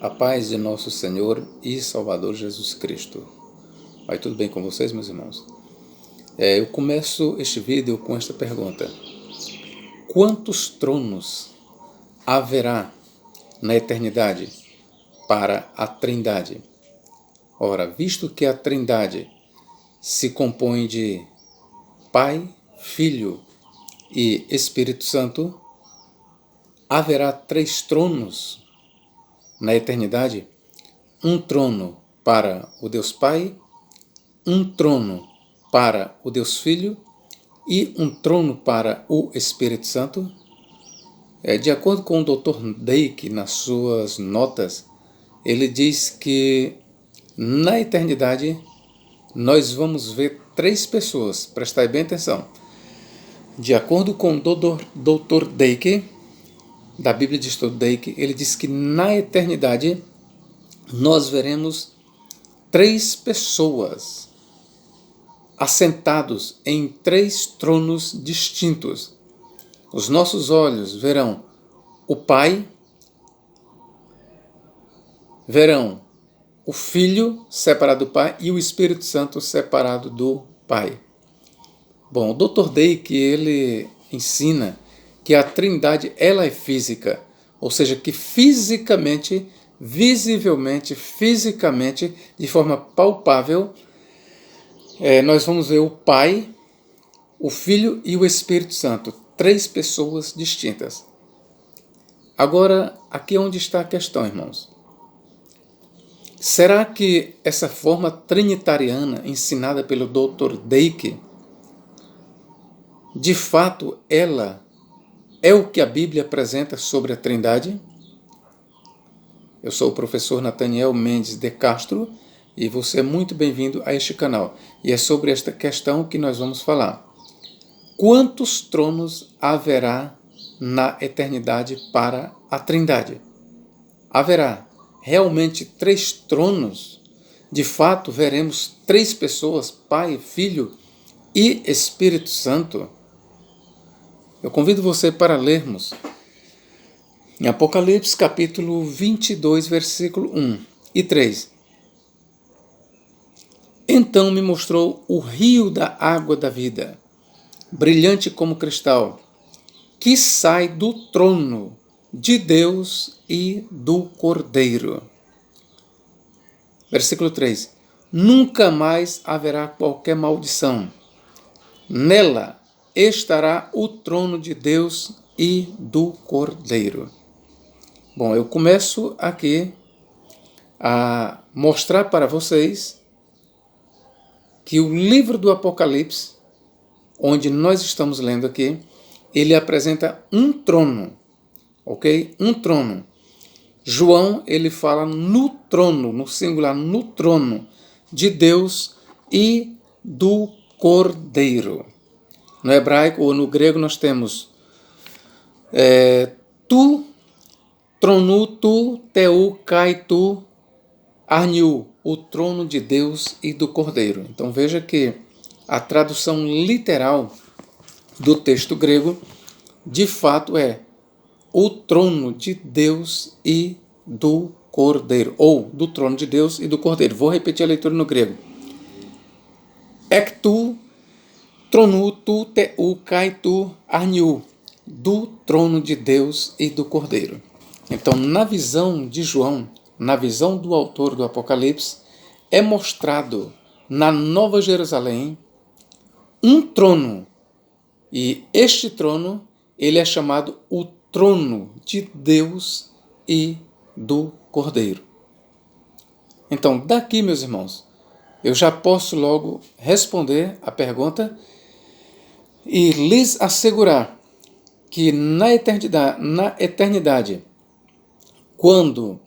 A paz de nosso Senhor e Salvador Jesus Cristo. Vai tudo bem com vocês, meus irmãos? Eu começo este vídeo com esta pergunta: quantos tronos haverá na eternidade para a Trindade? Ora, visto que a Trindade se compõe de Pai, Filho e Espírito Santo, haverá 3 tronos na eternidade: um trono para o Deus Pai, um trono para o Deus Filho e um trono para o Espírito Santo. De acordo com o Dr. Dake, nas suas notas, ele diz que na eternidade nós vamos ver 3 pessoas. Prestai bem atenção. De acordo com o Dr. Dake, da Bíblia de Estudo Dake, ele diz que na eternidade nós veremos 3 pessoas assentados em 3 tronos distintos. Os nossos olhos verão o Pai, verão o Filho separado do Pai e o Espírito Santo separado do Pai. Bom, o Dr. Dake, ele ensina que a Trindade, ela é física, ou seja, que fisicamente, visivelmente, fisicamente, de forma palpável, nós vamos ver o Pai, o Filho e o Espírito Santo, 3 pessoas distintas. Agora, aqui é onde está a questão, irmãos. Será que essa forma trinitariana ensinada pelo Dr. Dake, de fato, ela é o que a Bíblia apresenta sobre a Trindade? Eu sou o professor Nathaniel Mendes de Castro e você é muito bem-vindo a este canal. E é sobre esta questão que nós vamos falar. Quantos tronos haverá na eternidade para a Trindade? Haverá realmente 3 tronos? De fato, veremos 3 pessoas, Pai, Filho e Espírito Santo? Eu convido você para lermos em Apocalipse capítulo 22, versículo 1 e 3. Então me mostrou o rio da água da vida, brilhante como cristal, que sai do trono de Deus e do Cordeiro. Versículo 3. Nunca mais haverá qualquer maldição. Nela estará o trono de Deus e do Cordeiro. Bom, eu começo aqui a mostrar para vocês que o livro do Apocalipse, onde nós estamos lendo aqui, ele apresenta um trono, ok? Um trono. João, ele fala no trono, no singular, no trono de Deus e do Cordeiro. No hebraico ou no grego nós temos tu, tronu, tu, teu, kai, tu, arniu, o trono de Deus e do Cordeiro. Então veja que a tradução literal do texto grego, de fato, é o trono de Deus e do Cordeiro, ou do trono de Deus e do Cordeiro. Vou repetir a leitura no grego. Ektu, tronu, tu, teu, kai, tu, arniu, do trono de Deus e do Cordeiro. Então, na visão de João, na visão do autor do Apocalipse, é mostrado na Nova Jerusalém um trono. E este trono, ele é chamado o trono de Deus e do Cordeiro. Então, daqui, meus irmãos, eu já posso logo responder a pergunta e lhes assegurar que na eternidade, quando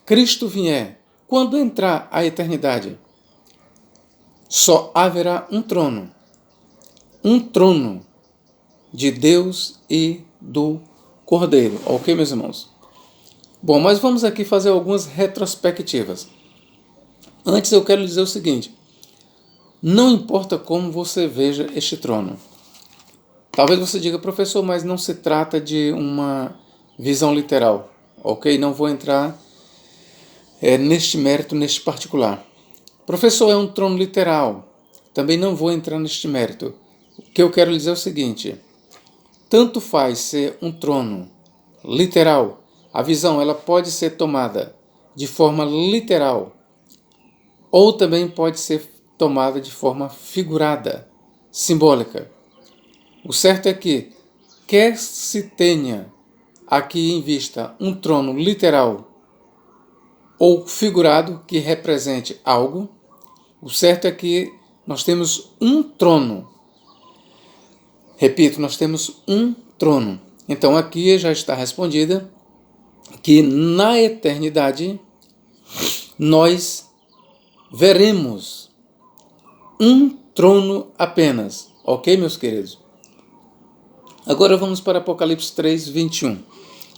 Cristo vier, quando entrar a eternidade, só haverá um trono de Deus e do Cordeiro. Ok, meus irmãos? Bom, mas vamos aqui fazer algumas retrospectivas. Antes eu quero dizer o seguinte: não importa como você veja este trono. Talvez você diga, professor, mas não se trata de uma visão literal. Ok? Não vou entrar neste mérito, neste particular. Professor, é um trono literal. Também não vou entrar neste mérito. O que eu quero dizer é o seguinte: tanto faz ser um trono literal, a visão ela pode ser tomada de forma literal, ou também pode ser tomada de forma figurada, simbólica. O certo é que, quer se tenha aqui em vista um trono literal ou figurado que represente algo, o certo é que nós temos um trono. Repito, nós temos um trono. Então aqui já está respondida que na eternidade nós veremos um trono apenas. Ok, meus queridos? Agora vamos para Apocalipse 3, 21.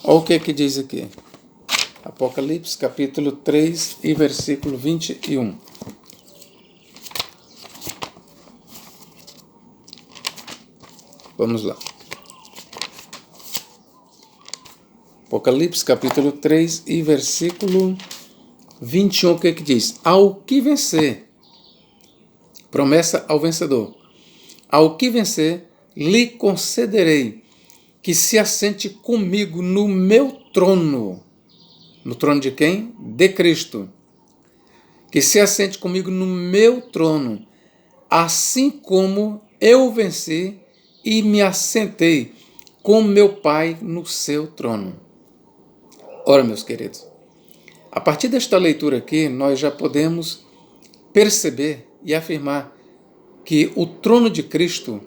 Olha o que diz aqui. Apocalipse capítulo 3 e versículo 21. Vamos lá. Apocalipse capítulo 3 e versículo 21, o que diz? Ao que vencer, promessa ao vencedor, ao que vencer, lhe concederei que se assente comigo no meu trono. No trono de quem? De Cristo. Que se assente comigo no meu trono, assim como eu venci e me assentei com meu Pai no seu trono. Ora, meus queridos, a partir desta leitura aqui, nós já podemos perceber e afirmar que o trono de Cristo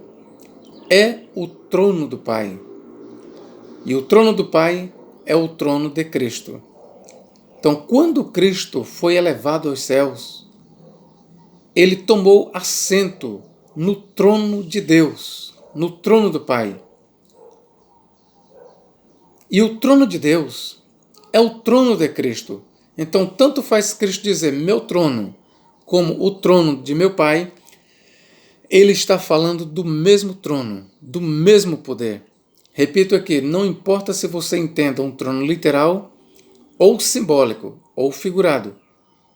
é o trono do Pai. E o trono do Pai é o trono de Cristo. Então, quando Cristo foi elevado aos céus, ele tomou assento no trono de Deus, no trono do Pai. E o trono de Deus é o trono de Cristo. Então, tanto faz Cristo dizer meu trono, como o trono de meu Pai, ele está falando do mesmo trono, do mesmo poder. Repito aqui, não importa se você entenda um trono literal, ou simbólico, ou figurado.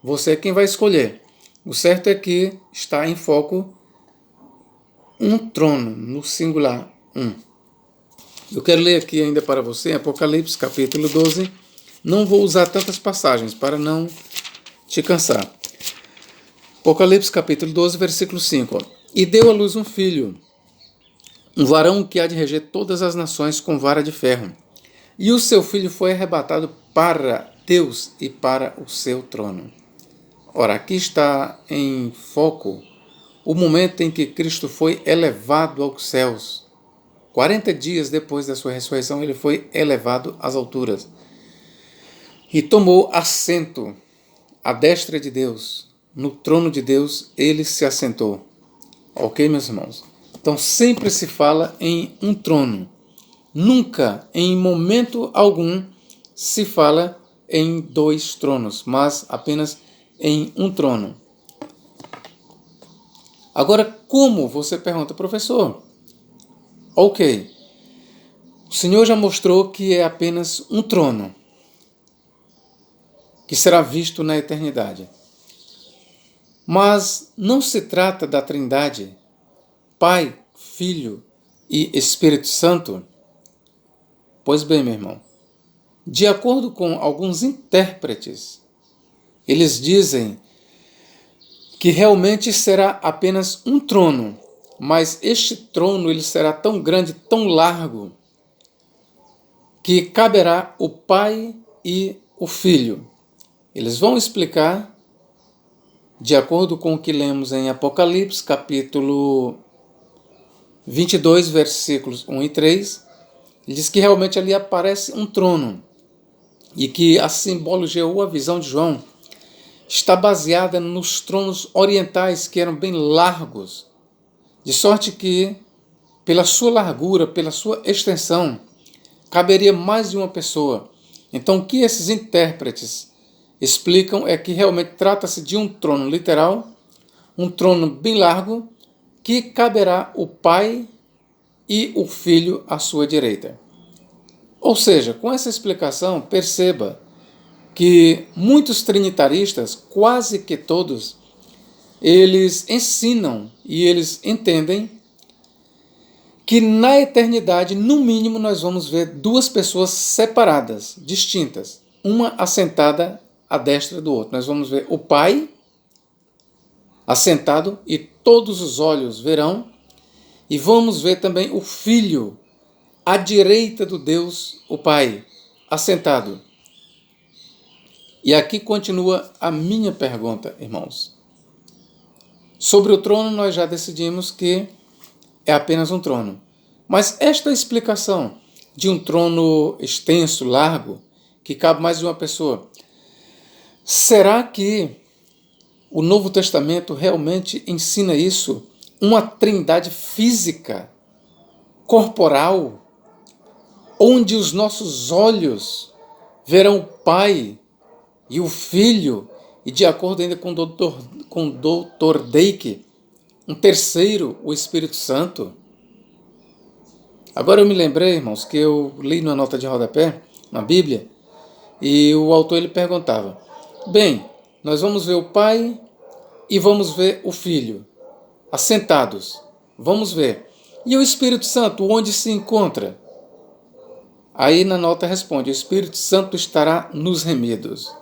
Você é quem vai escolher. O certo é que está em foco um trono, no singular, um. Eu quero ler aqui ainda para você, Apocalipse capítulo 12. Não vou usar tantas passagens para não te cansar. Apocalipse capítulo 12, versículo 5. E deu à luz um filho, um varão que há de reger todas as nações com vara de ferro. E o seu filho foi arrebatado para Deus e para o seu trono. Ora, aqui está em foco o momento em que Cristo foi elevado aos céus. 40 dias depois da sua ressurreição, ele foi elevado às alturas e tomou assento à destra de Deus. No trono de Deus, ele se assentou. Ok, meus irmãos? Então, sempre se fala em um trono. Nunca, em momento algum, se fala em dois tronos, mas apenas em um trono. Agora, como? Você pergunta, professor? Ok, o Senhor já mostrou que é apenas um trono, que será visto na eternidade. Mas não se trata da Trindade, Pai, Filho e Espírito Santo? Pois bem, meu irmão, de acordo com alguns intérpretes, eles dizem que realmente será apenas um trono, mas este trono ele será tão grande, tão largo, que caberá o Pai e o Filho. Eles vão explicar, de acordo com o que lemos em Apocalipse, capítulo 22, versículos 1 e 3, ele diz que realmente ali aparece um trono e que a simbologia ou a visão de João está baseada nos tronos orientais que eram bem largos, de sorte que, pela sua largura, pela sua extensão, caberia mais de uma pessoa. Então, o que esses intérpretes explicam é que realmente trata-se de um trono literal, um trono bem largo, que caberá o Pai e o Filho à sua direita. Ou seja, com essa explicação, perceba que muitos trinitaristas, quase que todos, eles ensinam e eles entendem que na eternidade, no mínimo, nós vamos ver duas pessoas separadas, distintas, uma assentada à destra do outro. Nós vamos ver o Pai assentado e todos os olhos verão, e vamos ver também o Filho à direita do Deus, o Pai, assentado. E aqui continua a minha pergunta, irmãos. Sobre o trono, nós já decidimos que é apenas um trono. Mas esta explicação de um trono extenso, largo, que cabe mais de uma pessoa, será que o Novo Testamento realmente ensina isso? Uma trindade física, corporal, onde os nossos olhos verão o Pai e o Filho, e de acordo ainda com o Dr. Dake, um terceiro, o Espírito Santo. Agora eu me lembrei, irmãos, que eu li numa nota de rodapé, na Bíblia, e o autor ele perguntava, bem, nós vamos ver o Pai e vamos ver o Filho, assentados, vamos ver. E o Espírito Santo, onde se encontra? Aí na nota responde, o Espírito Santo estará nos remidos.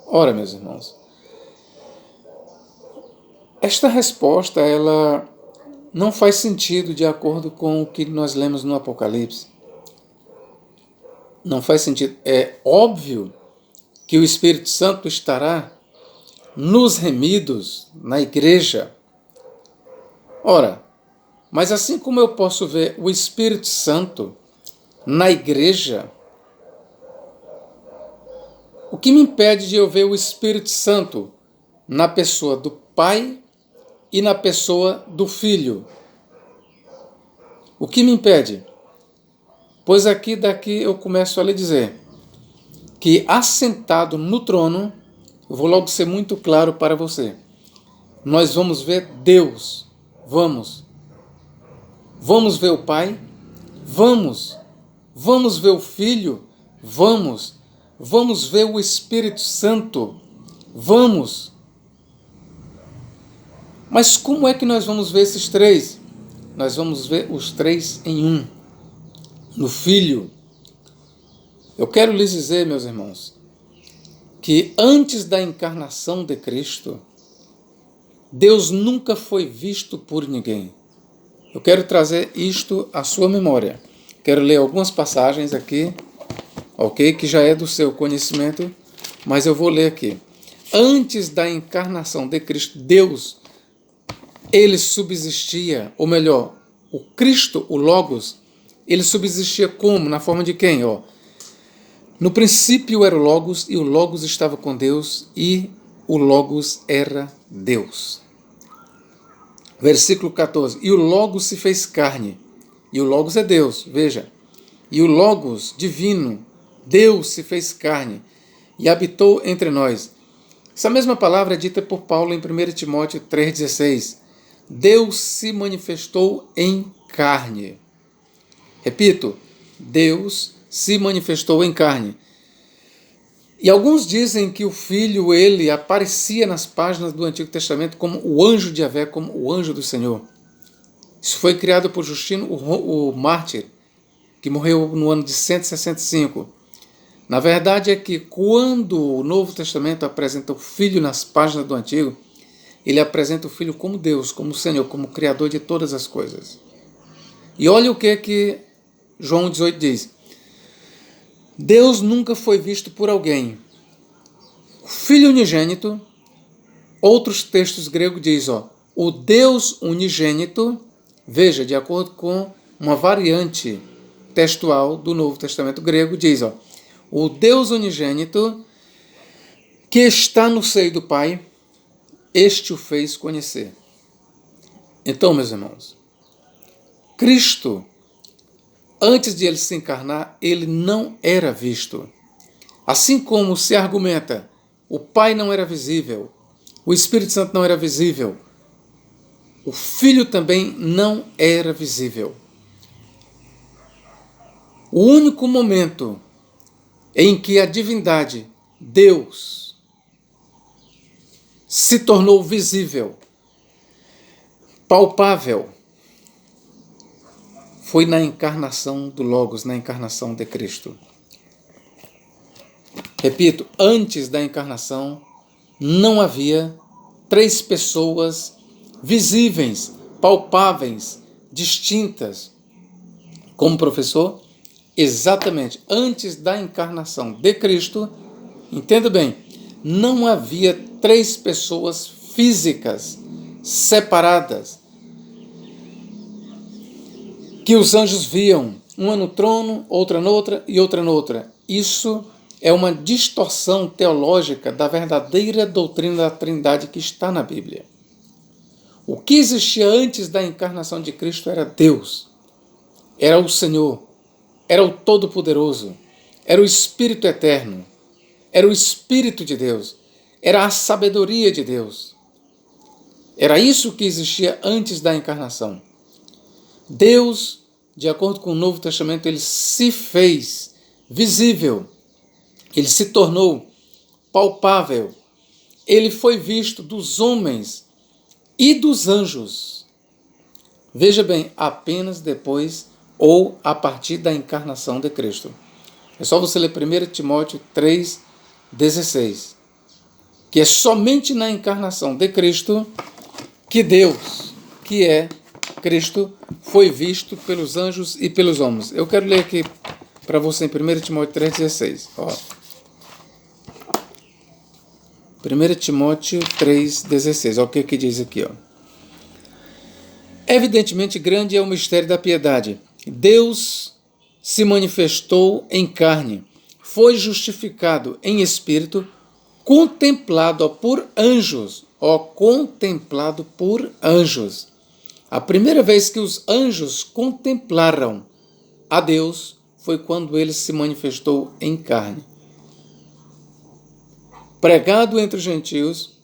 Ora, meus irmãos, esta resposta, ela não faz sentido de acordo com o que nós lemos no Apocalipse. Não faz sentido. É óbvio que o Espírito Santo estará nos remidos, na igreja. Ora, mas assim como eu posso ver o Espírito Santo na igreja, o que me impede de eu ver o Espírito Santo na pessoa do Pai e na pessoa do Filho? O que me impede? Pois daqui eu começo a lhe dizer que assentado no trono, eu vou logo ser muito claro para você, nós vamos ver Deus, vamos ver o Pai, vamos ver o Filho, vamos ver o Espírito Santo, vamos. Mas como é que nós vamos ver esses três? Nós vamos ver os três em um, no Filho. Eu quero lhes dizer, meus irmãos, que antes da encarnação de Cristo, Deus nunca foi visto por ninguém. Eu quero trazer isto à sua memória. Quero ler algumas passagens aqui, ok? Que já é do seu conhecimento, mas eu vou ler aqui. Antes da encarnação de Cristo, Deus, ele subsistia, ou melhor, o Cristo, o Logos, ele subsistia como? Na forma de quem? No princípio era o Logos, e o Logos estava com Deus, e o Logos era Deus. Versículo 14. E o Logos se fez carne. E o Logos é Deus, veja. E o Logos divino, Deus se fez carne e habitou entre nós. Essa mesma palavra é dita por Paulo em 1 Timóteo 3,16. Deus se manifestou em carne. Repito, Deus se manifestou em carne. E alguns dizem que o Filho, ele aparecia nas páginas do Antigo Testamento como o anjo de Yahvé, como o anjo do Senhor. Isso foi criado por Justino, o mártir, que morreu no ano de 165. Na verdade é que quando o Novo Testamento apresenta o Filho nas páginas do Antigo, ele apresenta o Filho como Deus, como o Senhor, como o Criador de todas as coisas. E olha o que João 18 diz. Deus nunca foi visto por alguém. O Filho unigênito, outros textos gregos diz, o Deus unigênito, veja, de acordo com uma variante textual do Novo Testamento grego, diz, o Deus unigênito que está no seio do Pai, este o fez conhecer. Então, meus irmãos, Cristo, antes de ele se encarnar, ele não era visto. Assim como se argumenta, o Pai não era visível, o Espírito Santo não era visível, o Filho também não era visível. O único momento em que a divindade Deus se tornou visível, palpável, foi na encarnação do Logos, na encarnação de Cristo. Repito, antes da encarnação não havia três pessoas visíveis, palpáveis, distintas. Como professor, exatamente antes da encarnação de Cristo, entenda bem, não havia três pessoas físicas separadas que os anjos viam, uma no trono, outra noutra e outra noutra. Isso é uma distorção teológica da verdadeira doutrina da Trindade que está na Bíblia. O que existia antes da encarnação de Cristo era Deus, era o Senhor, era o Todo-Poderoso, era o Espírito Eterno, era o Espírito de Deus, era a sabedoria de Deus. Era isso que existia antes da encarnação. Deus, de acordo com o Novo Testamento, ele se fez visível, ele se tornou palpável, ele foi visto dos homens e dos anjos. Veja bem, apenas depois ou a partir da encarnação de Cristo. É só você ler 1 Timóteo 3,16, que é somente na encarnação de Cristo que Deus, que é Cristo, foi visto pelos anjos e pelos homens. Eu quero ler aqui para você em 1 Timóteo 3,16. 1 Timóteo 3,16. Olha o que diz aqui. Evidentemente grande é o mistério da piedade. Deus se manifestou em carne, foi justificado em espírito, contemplado por anjos. Contemplado por anjos. A primeira vez que os anjos contemplaram a Deus foi quando ele se manifestou em carne. Pregado entre os gentios,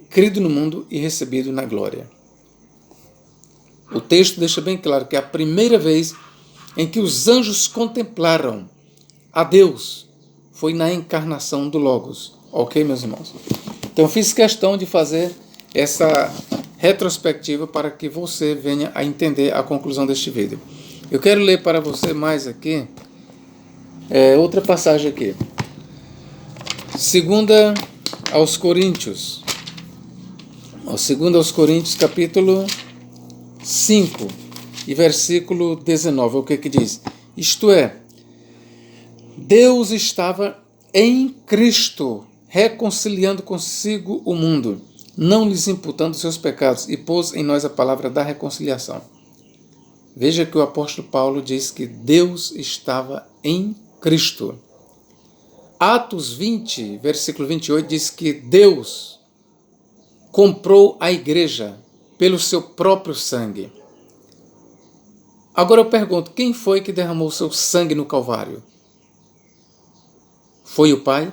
crido no mundo e recebido na glória. O texto deixa bem claro que a primeira vez em que os anjos contemplaram a Deus foi na encarnação do Logos. Ok, meus irmãos? Então, fiz questão de fazer essa retrospectiva para que você venha a entender a conclusão deste vídeo. Eu quero ler para você mais aqui, outra passagem aqui. 2 aos Coríntios, capítulo 5 e versículo 19, o que diz? Isto é, Deus estava em Cristo, reconciliando consigo o mundo, não lhes imputando seus pecados, e pôs em nós a palavra da reconciliação. Veja que o apóstolo Paulo diz que Deus estava em Cristo. Atos 20, versículo 28, diz que Deus comprou a igreja pelo seu próprio sangue. Agora eu pergunto, quem foi que derramou seu sangue no Calvário? Foi o Pai?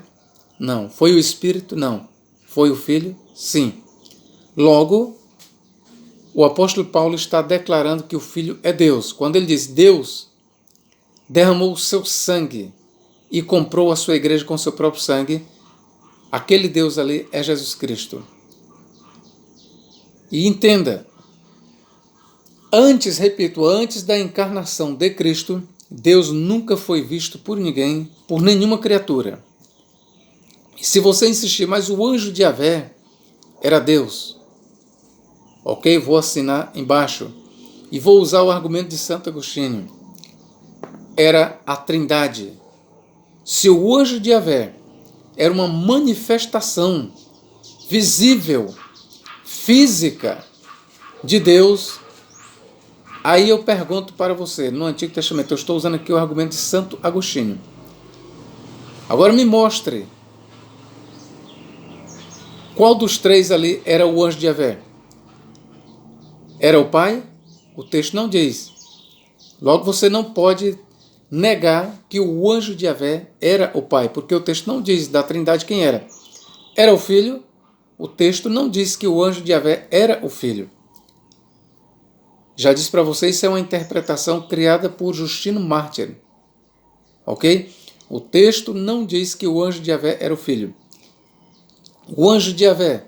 Não. Foi o Espírito? Não. Foi o Filho? Sim. Logo, o apóstolo Paulo está declarando que o Filho é Deus. Quando ele diz Deus derramou o seu sangue e comprou a sua igreja com o seu próprio sangue, aquele Deus ali é Jesus Cristo. E entenda, antes da encarnação de Cristo, Deus nunca foi visto por ninguém, por nenhuma criatura. E se você insistir, mas o anjo de Yahvé era Deus. Ok? Vou assinar embaixo. E vou usar o argumento de Santo Agostinho. Era a Trindade. Se o anjo de Yahvé era uma manifestação visível, física de Deus, aí eu pergunto para você, no Antigo Testamento, eu estou usando aqui o argumento de Santo Agostinho. Agora me mostre qual dos três ali era o anjo de Yahvé. Era o Pai? O texto não diz. Logo você não pode negar que o anjo de Yahvé era o Pai, porque o texto não diz da Trindade quem era. Era o Filho? O texto não diz que o anjo de Yahvé era o Filho. Já disse para vocês, isso é uma interpretação criada por Justino Mártir. Ok? O texto não diz que o anjo de Yahvé era o Filho. O anjo de Yahvé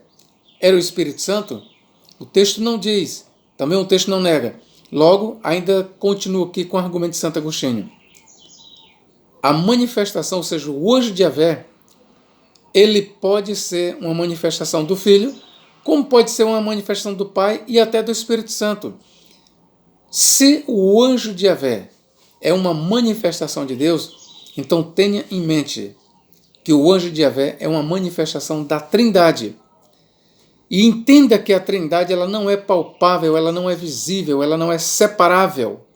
era o Espírito Santo? O texto não diz. Também o texto não nega. Logo, ainda continuo aqui com o argumento de Santo Agostinho. A manifestação, ou seja, o anjo de Yahvé, ele pode ser uma manifestação do Filho, como pode ser uma manifestação do Pai e até do Espírito Santo. Se o anjo de Yahvé é uma manifestação de Deus, então tenha em mente que o anjo de Yahvé é uma manifestação da Trindade. E entenda que a Trindade ela não é palpável, ela não é visível, ela não é separável.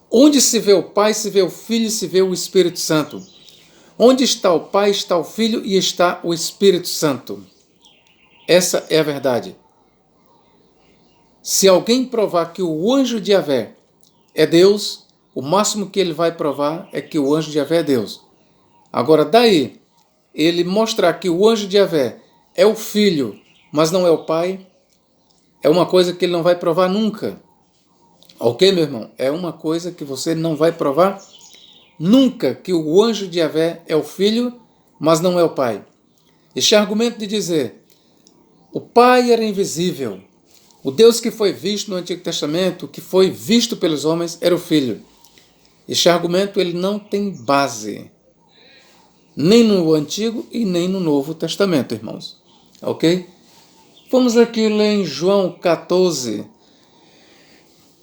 Onde se vê o Pai, se vê o Filho e se vê o Espírito Santo. Onde está o Pai, está o Filho e está o Espírito Santo. Essa é a verdade. Se alguém provar que o anjo de Yahvé é Deus, o máximo que ele vai provar é que o anjo de Yahvé é Deus. Agora, daí, ele mostrar que o anjo de Yahvé é o Filho, mas não é o Pai, é uma coisa que ele não vai provar nunca. Ok, meu irmão? É uma coisa que você não vai provar nunca, que o anjo de Yahvé é o Filho, mas não é o Pai. Este argumento de dizer o Pai era invisível, o Deus que foi visto no Antigo Testamento, que foi visto pelos homens, era o Filho. Este argumento ele não tem base, nem no Antigo e nem no Novo Testamento, irmãos. Ok? Vamos aqui ler em João 14.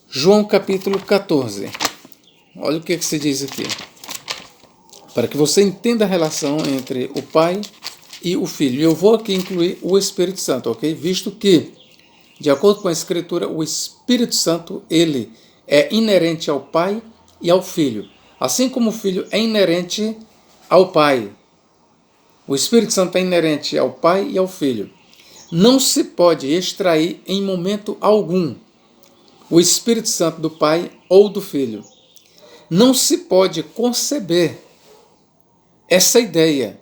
João capítulo 14. Olha o que se diz aqui. Para que você entenda a relação entre o Pai e o Filho. Eu vou aqui incluir o Espírito Santo, ok? Visto que, de acordo com a Escritura, o Espírito Santo, ele é inerente ao Pai e ao Filho. Assim como o Filho é inerente ao Pai. O Espírito Santo é inerente ao Pai e ao Filho. Não se pode extrair em momento algum o Espírito Santo do Pai ou do Filho. Não se pode conceber essa ideia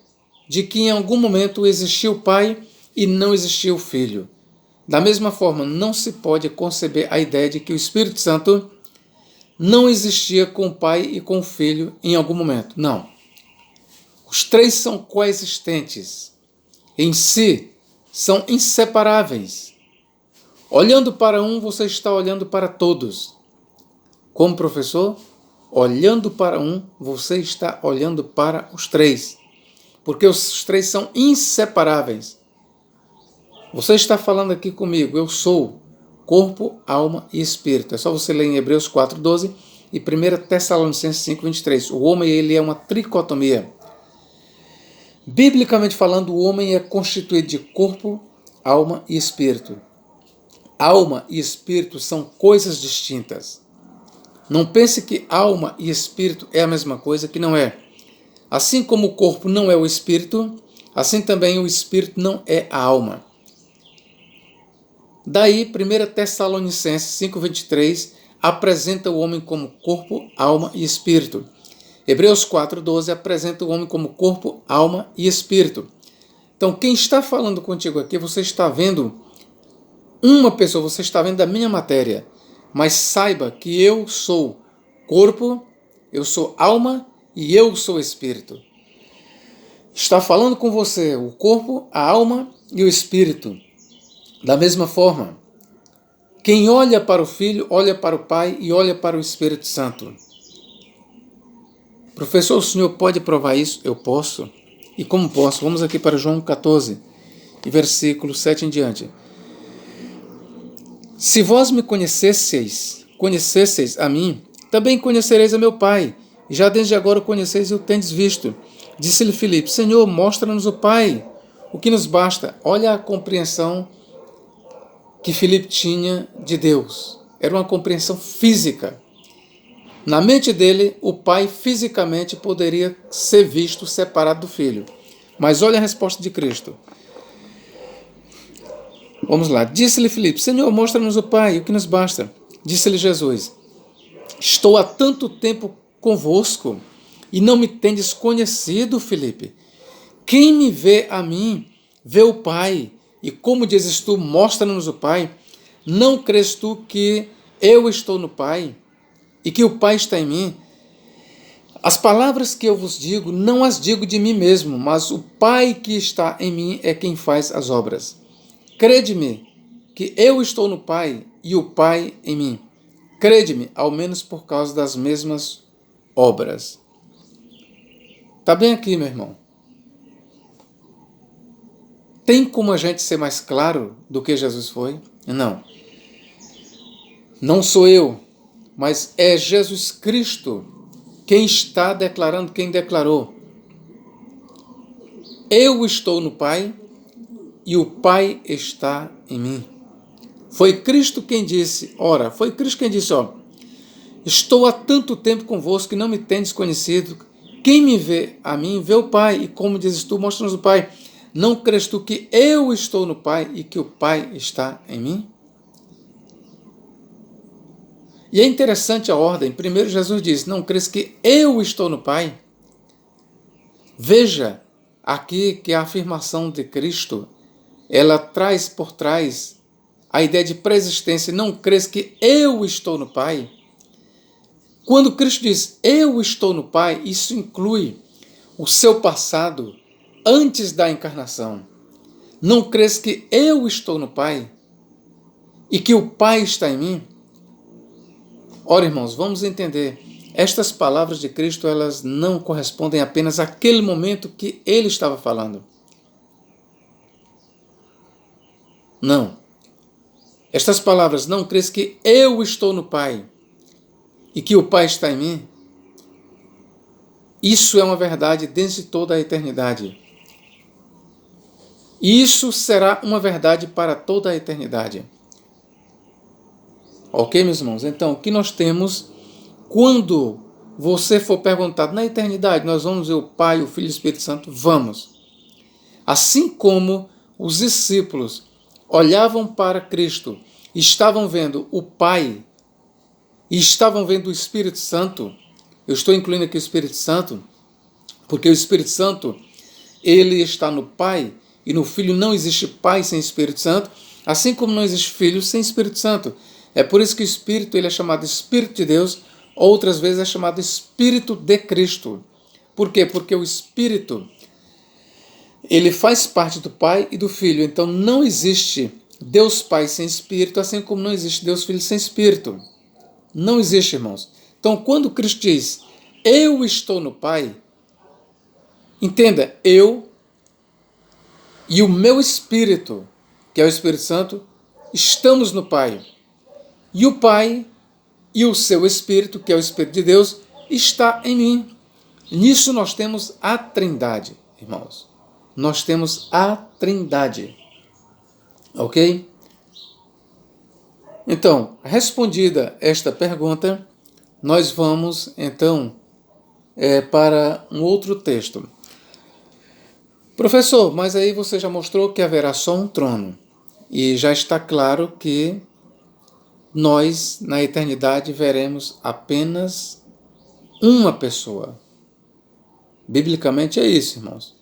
de que em algum momento existiu o Pai e não existiu o Filho. Da mesma forma, não se pode conceber a ideia de que o Espírito Santo não existia com o Pai e com o Filho em algum momento. Não. Os três são coexistentes. Em si, são inseparáveis. Olhando para um, você está olhando para todos. Como professor, olhando para um, você está olhando para os três. Porque os três são inseparáveis. Você está falando aqui comigo, eu sou corpo, alma e espírito. É só você ler em Hebreus 4:12 e 1 Tessalonicenses 5:23. O homem ele é uma tricotomia. Biblicamente falando, o homem é constituído de corpo, alma e espírito. Alma e espírito são coisas distintas. Não pense que alma e espírito é a mesma coisa, que não é. Assim como o corpo não é o espírito, assim também o espírito não é a alma. Daí, 1 Tessalonicenses 5:23 apresenta o homem como corpo, alma e espírito. Hebreus 4:12 apresenta o homem como corpo, alma e espírito. Então, quem está falando contigo aqui, você está vendo uma pessoa, você está vendo a minha matéria, mas saiba que eu sou corpo, eu sou alma e eu sou espírito. Está falando com você o corpo, a alma e o espírito. Da mesma forma, quem olha para o Filho, olha para o Pai e olha para o Espírito Santo. Professor, o senhor pode provar isso? Eu posso. E como posso? Vamos aqui para João 14, versículo 7 em diante. Se vós me conhecesseis a mim, também conhecereis a meu Pai. E já desde agora o conheceis e o tendes visto. Disse-lhe Filipe, Senhor, mostra-nos o Pai, o que nos basta. Olha a compreensão que Filipe tinha de Deus. Era uma compreensão física. Na mente dele, o Pai fisicamente poderia ser visto separado do Filho. Mas olha a resposta de Cristo. Vamos lá. Disse-lhe Filipe, Senhor, mostra-nos o Pai, o que nos basta. Disse-lhe Jesus, estou há tanto tempo convosco e não me tendes conhecido, Filipe. Quem me vê a mim, vê o Pai. E como dizes tu, mostra-nos o Pai. Não crês tu que eu estou no Pai e que o Pai está em mim? As palavras que eu vos digo, não as digo de mim mesmo, mas o Pai que está em mim é quem faz as obras. Crede-me que eu estou no Pai e o Pai em mim. Crede-me, ao menos por causa das mesmas obras. Está bem aqui, meu irmão. Tem como a gente ser mais claro do que Jesus foi? Não. Não sou eu, mas é Jesus Cristo quem está declarando, quem declarou. Eu estou no Pai e o Pai está em mim. Foi Cristo quem disse, estou há tanto tempo convosco que não me tendes conhecido. Quem me vê a mim, vê o Pai. E como dizes tu, mostra-nos o Pai. Não crês tu que eu estou no Pai e que o Pai está em mim? E é interessante a ordem. Primeiro Jesus diz, não crês que eu estou no Pai? Veja aqui que a afirmação de Cristo, ela traz por trás a ideia de preexistência. Não crês que eu estou no Pai? Quando Cristo diz, eu estou no Pai, isso inclui o seu passado antes da encarnação. Não crês que eu estou no Pai e que o Pai está em mim? Ora, irmãos, vamos entender. Estas palavras de Cristo, elas não correspondem apenas àquele momento que ele estava falando. Não. Estas palavras, não crês que eu estou no Pai e que o Pai está em mim? Isso é uma verdade desde toda a eternidade. E isso será uma verdade para toda a eternidade. Ok, meus irmãos? Então, o que nós temos quando você for perguntado na eternidade, nós vamos ver o Pai, o Filho e o Espírito Santo? Vamos. Assim como os discípulos olhavam para Cristo, estavam vendo o Pai e estavam vendo o Espírito Santo. Eu estou incluindo aqui o Espírito Santo, porque o Espírito Santo, ele está no Pai e no Filho. Não existe Pai sem Espírito Santo, assim como não existe Filho sem Espírito Santo. É por isso que o Espírito, ele é chamado Espírito de Deus, outras vezes é chamado Espírito de Cristo. Por quê? Porque o Espírito, ele faz parte do Pai e do Filho. Então não existe Deus Pai sem Espírito, assim como não existe Deus Filho sem Espírito. Não existe, irmãos. Então quando Cristo diz, eu estou no Pai, entenda, eu e o meu Espírito, que é o Espírito Santo, estamos no Pai. E o Pai e o seu Espírito, que é o Espírito de Deus, está em mim. Nisso nós temos a Trindade, irmãos. Nós temos a Trindade. Ok? Então, respondida esta pergunta, nós vamos, então, para um outro texto. Professor, mas aí você já mostrou que haverá só um trono. E já está claro que nós, na eternidade, veremos apenas uma pessoa. Biblicamente é isso, irmãos.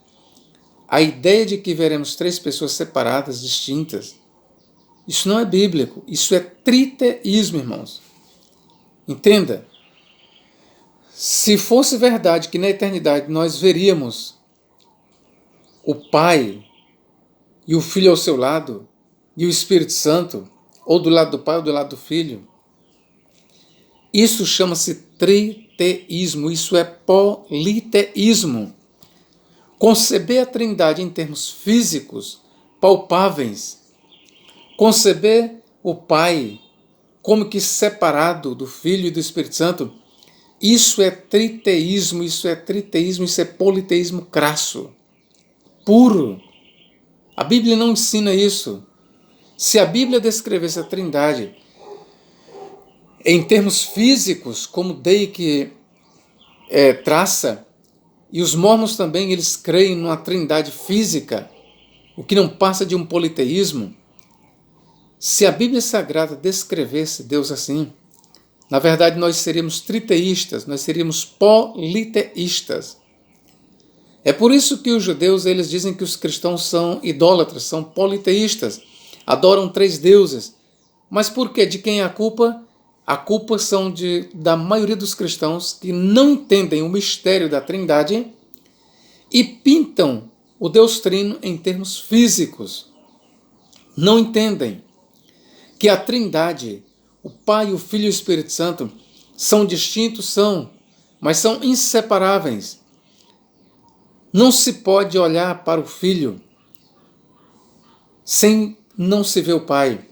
A ideia de que veremos três pessoas separadas, distintas, isso não é bíblico, isso é triteísmo, irmãos. Entenda. Se fosse verdade que na eternidade nós veríamos o Pai e o Filho ao seu lado e o Espírito Santo, ou do lado do Pai ou do lado do Filho, isso chama-se triteísmo, isso é politeísmo. Conceber a Trindade em termos físicos, palpáveis, conceber o Pai como que separado do Filho e do Espírito Santo, isso é triteísmo, isso é politeísmo crasso, puro. A Bíblia não ensina isso. Se a Bíblia descrevesse a Trindade em termos físicos, como Dake traça, e os mormons também, eles creem numa Trindade física, o que não passa de um politeísmo. Se a Bíblia Sagrada descrevesse Deus assim, na verdade nós seríamos triteístas, nós seríamos politeístas. É por isso que os judeus, eles dizem que os cristãos são idólatras, são politeístas, adoram três deuses. Mas por quê? De quem é a culpa? A culpa são da maioria dos cristãos que não entendem o mistério da Trindade e pintam o Deus Trino em termos físicos. Não entendem que a Trindade, o Pai, o Filho e o Espírito Santo, são distintos, mas são inseparáveis. Não se pode olhar para o Filho sem não se ver o Pai.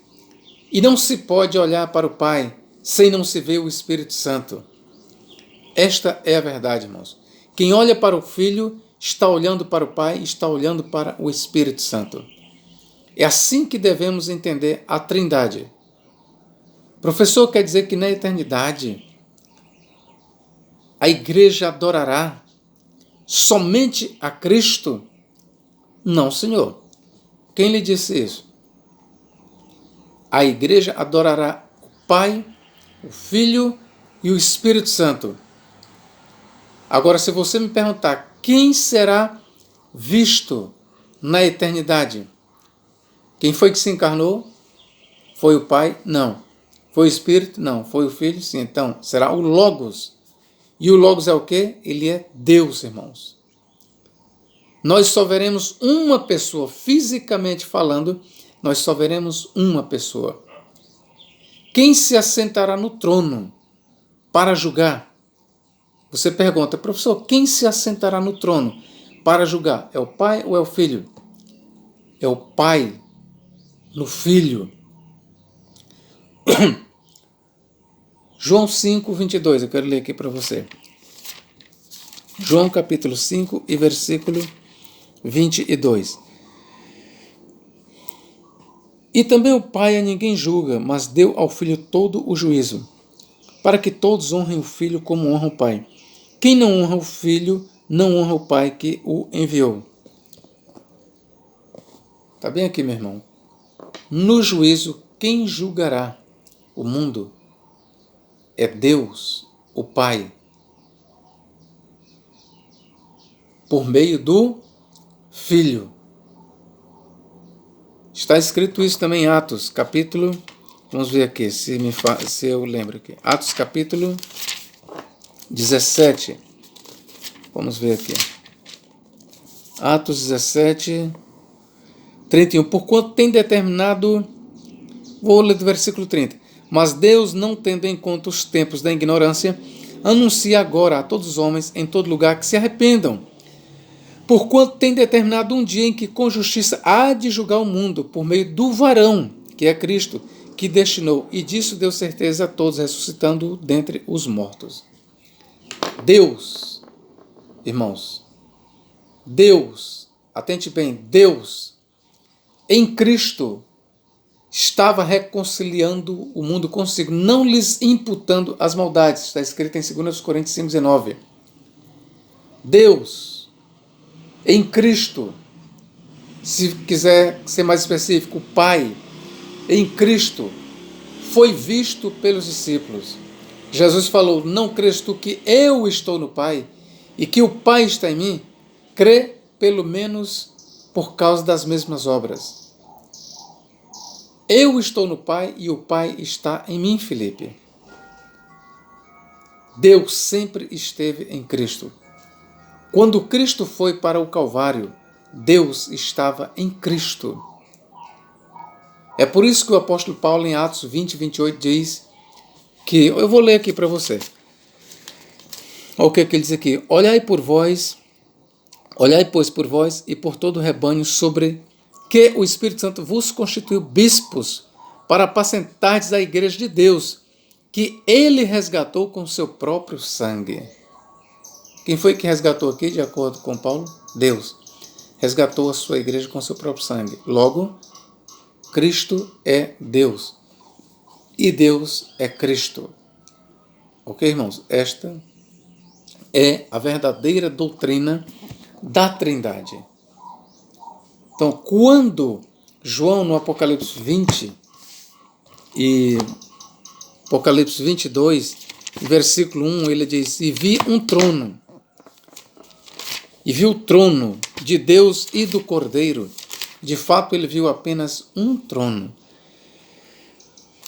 E não se pode olhar para o Pai sem não se ver o Espírito Santo. Esta é a verdade, irmãos. Quem olha para o Filho está olhando para o Pai, está olhando para o Espírito Santo. É assim que devemos entender a Trindade. Professor, quer dizer que na eternidade a igreja adorará somente a Cristo? Não, Senhor. Quem lhe disse isso? A igreja adorará o Pai, o Filho e o Espírito Santo. Agora, se você me perguntar quem será visto na eternidade, quem foi que se encarnou? Foi o Pai? Não. Foi o Espírito? Não. Foi o Filho? Sim. Então, será o Logos. E o Logos é o quê? Ele é Deus, irmãos. Nós só veremos uma pessoa, fisicamente falando, nós só veremos uma pessoa. Quem se assentará no trono para julgar? Você pergunta, professor, quem se assentará no trono para julgar? É o Pai ou é o Filho? É o Pai no Filho. João 5, 22, eu quero ler aqui para você. João capítulo 5 e versículo 22. E também o Pai a ninguém julga, mas deu ao Filho todo o juízo, para que todos honrem o Filho como honra o Pai. Quem não honra o Filho, não honra o Pai que o enviou. Está bem aqui, meu irmão? No juízo, quem julgará o mundo é Deus, o Pai, por meio do Filho. Está escrito isso também em Atos, capítulo... Vamos ver aqui, se eu lembro aqui. Atos, capítulo 17. Vamos ver aqui. Atos 17, 31. Porquanto tem determinado... Vou ler do versículo 30. Mas Deus, não tendo em conta os tempos da ignorância, anuncia agora a todos os homens em todo lugar que se arrependam. Porquanto tem determinado um dia em que com justiça há de julgar o mundo por meio do varão, que é Cristo, que destinou, e disso deu certeza a todos, ressuscitando dentre os mortos. Deus, irmãos, Deus, atente bem, Deus, em Cristo, estava reconciliando o mundo consigo, não lhes imputando as maldades. Está escrito em 2 Coríntios 5,19. Deus, em Cristo, se quiser ser mais específico, o Pai, em Cristo, foi visto pelos discípulos. Jesus falou, não crês tu que eu estou no Pai e que o Pai está em mim? Crê pelo menos por causa das mesmas obras. Eu estou no Pai e o Pai está em mim, Filipe. Deus sempre esteve em Cristo. Quando Cristo foi para o Calvário, Deus estava em Cristo. É por isso que o apóstolo Paulo, em Atos 20, 28, diz que... Eu vou ler aqui para você. Olha o que ele diz aqui. Olhai, pois, por vós e por todo o rebanho sobre que o Espírito Santo vos constituiu bispos para apacentardes a igreja de Deus, que ele resgatou com seu próprio sangue. Quem foi que resgatou aqui, de acordo com Paulo? Deus. Resgatou a sua igreja com seu próprio sangue. Logo, Cristo é Deus. E Deus é Cristo. Ok, irmãos? Esta é a verdadeira doutrina da Trindade. Então, quando João, no Apocalipse 20 e Apocalipse 22, versículo 1, ele diz, e vi um trono, e viu o trono de Deus e do Cordeiro. De fato, ele viu apenas um trono.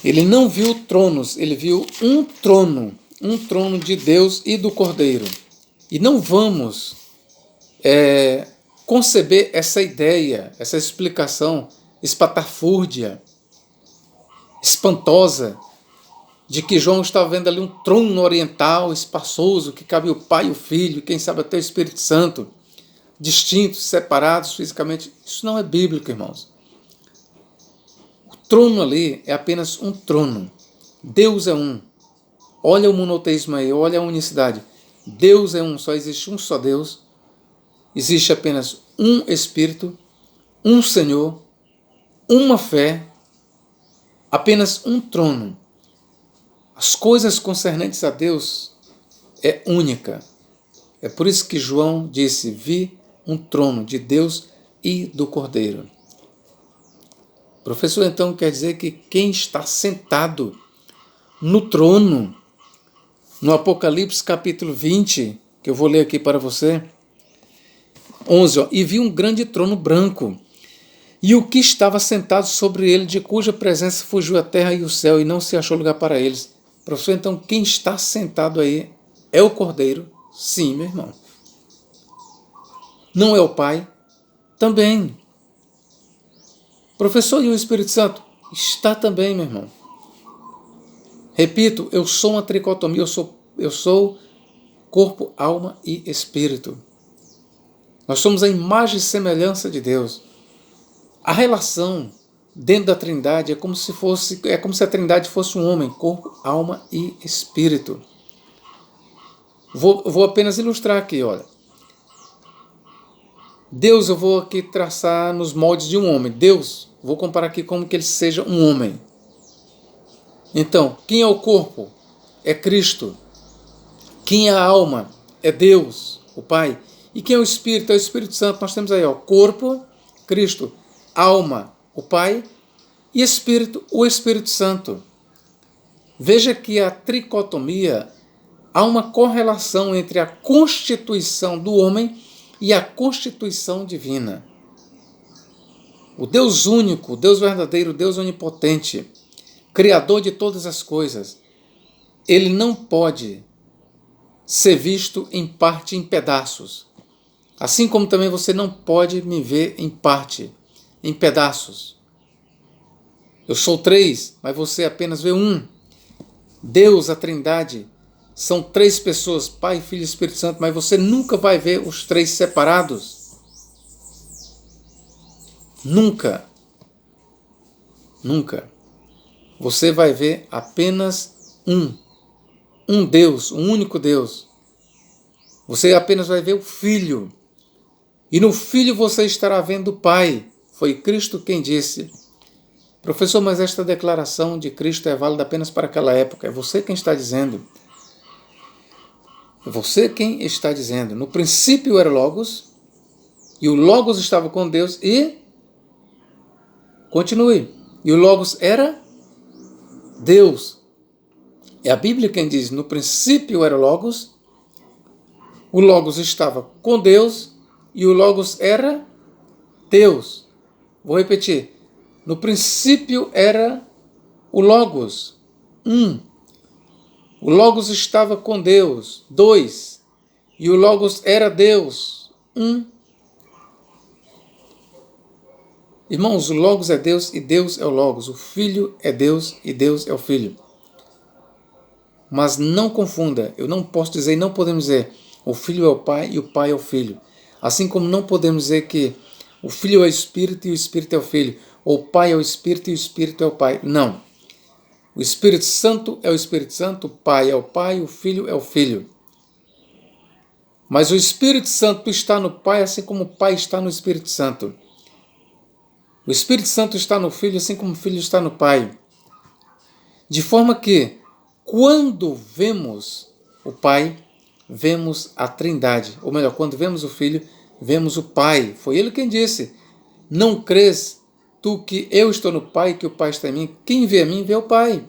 Ele não viu tronos, ele viu um trono de Deus e do Cordeiro. E não vamos conceber essa ideia, essa explicação espatafúrdia, espantosa, de que João estava vendo ali um trono oriental espaçoso, que cabe o Pai e o Filho, quem sabe até o Espírito Santo, distintos, separados fisicamente. Isso não é bíblico, irmãos. O trono ali é apenas um trono. Deus é um. Olha o monoteísmo aí, olha a unicidade. Deus é um, só existe um só Deus. Existe apenas um Espírito, um Senhor, uma fé, apenas um trono. As coisas concernentes a Deus é única. É por isso que João disse, vi um trono de Deus e do Cordeiro. Professor, então quer dizer que quem está sentado no trono, no Apocalipse capítulo 20, que eu vou ler aqui para você, 11, e vi um grande trono branco, e o que estava sentado sobre ele, de cuja presença fugiu a terra e o céu, e não se achou lugar para eles. Professor, então quem está sentado aí é o Cordeiro? Sim, meu irmão. Não é o Pai? Também. Professor, e o Espírito Santo? Está também, meu irmão. Repito, eu sou uma tricotomia, eu sou corpo, alma e espírito. Nós somos a imagem e semelhança de Deus. A relação dentro da Trindade é como se a Trindade fosse um homem, corpo, alma e espírito. Vou apenas ilustrar aqui, olha. Deus eu vou aqui traçar nos moldes de um homem. Deus, vou comparar aqui como que ele seja um homem. Então, quem é o corpo? É Cristo. Quem é a alma? É Deus, o Pai. E quem é o Espírito? É o Espírito Santo. Nós temos aí, ó, corpo, Cristo, alma, o Pai, e Espírito, o Espírito Santo. Veja que a tricotomia, há uma correlação entre a constituição do homem e a constituição divina. O Deus único, o Deus verdadeiro, o Deus onipotente, Criador de todas as coisas, ele não pode ser visto em parte, em pedaços. Assim como também você não pode me ver em parte, em pedaços. Eu sou três, mas você apenas vê um. Deus, a Trindade, são três pessoas, Pai, Filho e Espírito Santo, mas você nunca vai ver os três separados. Nunca. Nunca. Você vai ver apenas um. Um Deus, um único Deus. Você apenas vai ver o Filho. E no Filho você estará vendo o Pai. Foi Cristo quem disse. Professor, mas esta declaração de Cristo é válida apenas para aquela época. É você quem está dizendo. É você quem está dizendo. No princípio era o Logos, e o Logos estava com Deus, e... Continue. E o Logos era Deus. É a Bíblia quem diz, no princípio era o Logos estava com Deus, e o Logos era Deus. Vou repetir. No princípio era o Logos. 1. O Logos estava com Deus. 2. E o Logos era Deus. 1. Irmãos, o Logos é Deus e Deus é o Logos. O Filho é Deus e Deus é o Filho. Mas não confunda. Eu não posso dizer e não podemos dizer o Filho é o Pai e o Pai é o Filho. Assim como não podemos dizer que o Filho é o Espírito e o Espírito é o Filho. Ou o Pai é o Espírito e o Espírito é o Pai. Não. O Espírito Santo é o Espírito Santo, o Pai é o Pai, o Filho é o Filho. Mas o Espírito Santo está no Pai, assim como o Pai está no Espírito Santo. O Espírito Santo está no Filho, assim como o Filho está no Pai. De forma que, quando vemos o Pai, vemos a Trindade. Ou melhor, quando vemos o Filho, vemos o Pai. Foi ele quem disse, não crês tu que eu estou no Pai, que o Pai está em mim? Quem vê a mim, vê o Pai.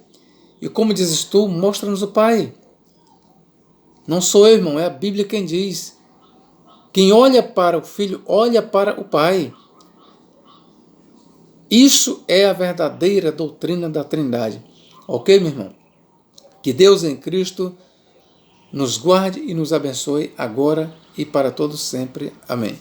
E como dizes tu, mostra-nos o Pai. Não sou eu, irmão, é a Bíblia quem diz. Quem olha para o Filho, olha para o Pai. Isso é a verdadeira doutrina da Trindade. Ok, meu irmão? Que Deus em Cristo nos guarde e nos abençoe agora e para todos sempre. Amém.